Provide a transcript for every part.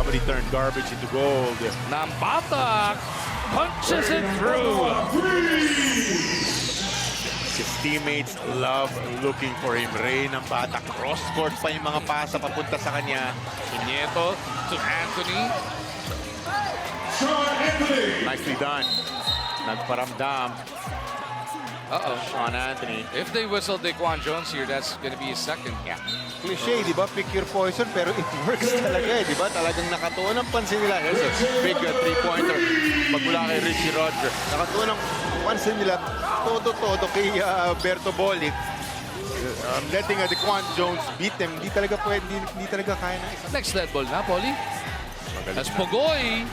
Somebody turned garbage into gold. Nambatak punches it through. His teammates love looking for him. Ray Nambatak, cross-court pa yung mga pasa papunta sa kanya. Nieto to Anthony. Nicely done. Nagparamdam. Sean Anthony. If they whistle Daquan Jones here, that's going to be his second. Yeah. Cliche, di ba? Pick your poison, pero it works talaga eh, di ba? Talagang nakatuon ang pansin nila. Here's a big three-pointer. Magmula kay Richie Roger. Nakatuon ang pansin nila todo-todo kay Berto Bolic. Letting Daquan Jones beat them. Hindi talaga pwede, hindi talaga kaya ng isa. Next dead ball na, Paulie. As Pogoy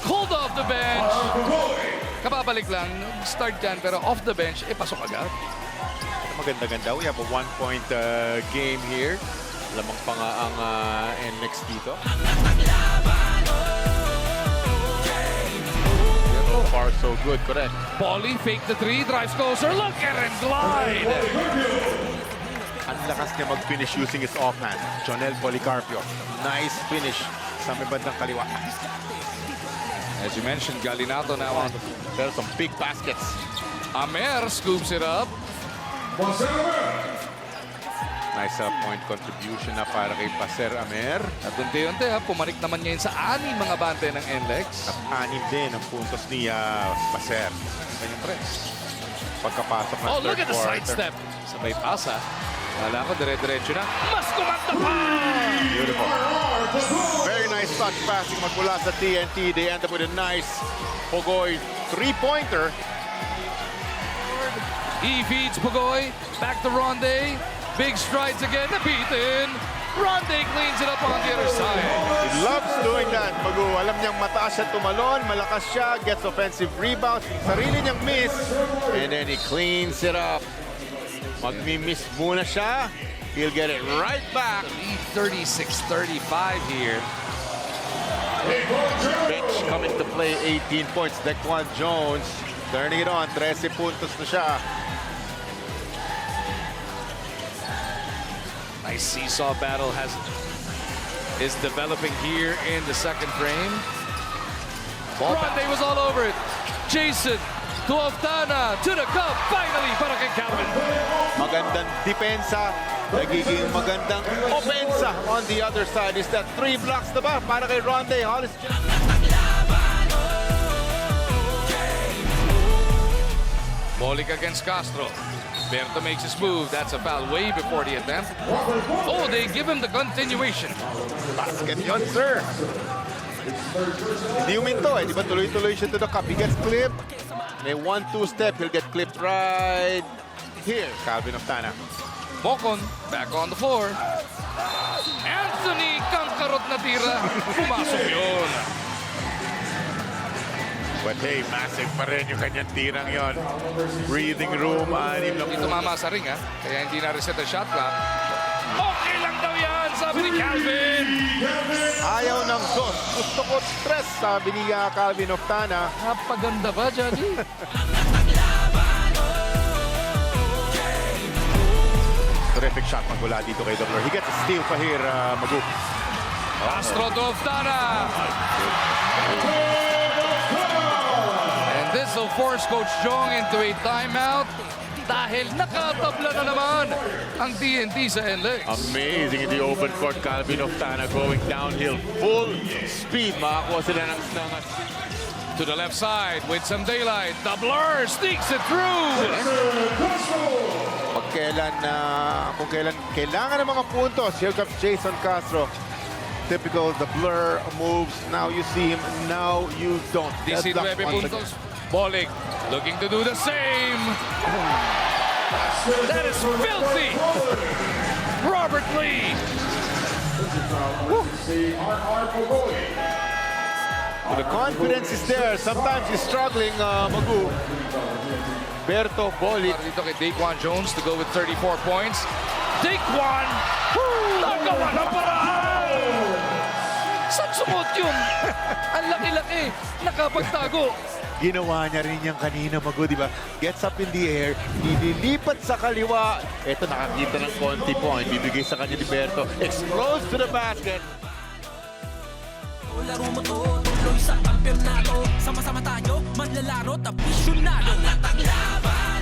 called off the bench. Kababalik lang, start yan, pero off the bench, pasok agad. Maganda-ganda. We have a one-point game here. Lamang pa nga ang NX dito. So far, so good. Correct. Paulie fake the three, drives closer, look at him glide. Ang lakas niya mag-finish using his offhand. Jonel Policarpio. Nice finish sa may bandang kaliwa. As you mentioned, Galinato now on. Pero some big baskets. Amer scoops it up. Nice point contribution na para kay Paser Amer. At unti-unti, pumanik naman ngayon sa aning mga bante ng NLEX. At anim din ang puntos ni Paser. Kanyang press. Pagkapasok ng Oh, look third at the quarter. sidestep. Sabay pasa. Wala ko, dire-diretso na. Mas kumanta pa! Beautiful. Very nice touch passing magmula sa TNT. They end up with a nice Pogoy three-pointer. He feeds Pogoy. Back to Ronde. Big strides again. Napitin. Ronde cleans it up on the other side. He loves doing that. Magu, alam niyang mataas siya tumalon, malakas siya, gets offensive rebounds, sarili niyang miss, and then he cleans it up. Magmi-miss muna siya. He'll get it right back. Lead 36-35 here. Bench coming to play 18 points. Daquan Jones turning it on. 13 puntos na siya. Nice seesaw battle is developing here in the second frame. Ronde was all over it. Jason to Oftana, to the cup, finally para kay Calvin. Magandang depensa. Nagiging magandang opensa on the other side. Is that 3 blocks na ba para kay Ronde Hollis? Bolic against Castro. Berto makes his move. That's a foul way before the attempt. Oh, they give him the continuation. Basket yun, sir. Hindi uminto eh. Di ba tuloy-tuloy siya to the cup. He gets clipped. May 1-2 step. He'll get clipped right here. Calvin Oftana. Mocon back on the floor. Anthony, kangkarot na tira. Pumasok yun. But hey, massive pa rin yung kanyang tirang yon. Breathing room, anim na Hindi tumama sa ring, ha? Kaya hindi na-reset ang shot clock. Okay lang daw yan, sabi ni Calvin. Ayaw ng dos. Gusto ko 3, sabi ni Calvin Oftana. Napaganda ba, Johnny? Terrific shot magmula dito kay Dobler. He gets a steal pa here, Magu. Castro to Oftana. And this will force Coach Jong into a timeout dahil nakatabla na naman ang TNT sa NLEX. Amazing in the open court. Calvin Oftana going downhill. Full speed. Makakuha sila ng To the left side with some daylight. The blur sneaks it through. Kung kailan kailangan ng mga puntos. Here comes Jason Castro. Typical, the blur moves. Now you see him, now you don't. 19 puntos. Bolic looking to do the same. That is filthy. Robert Lee. So the confidence is there. Sometimes he's struggling, Magu. Berto Bolic. Dito kay Daquan Jones to go with 34 points. Daquan! Nagawa ng paraan! Saan sumot yun? Ang laki-laki. Nakapagtago. Ginawa niya rin yan kanina, Magu, di ba? Gets up in the air, nililipat sa kaliwa. Ito, nakakita ng konti point. Bibigay sa kanya ni Berto. Explodes to the basket. laro mo to, tuloy sa kampyonato. Sama-sama tayo, manlalaro, tapisyonado. Angat ang laban.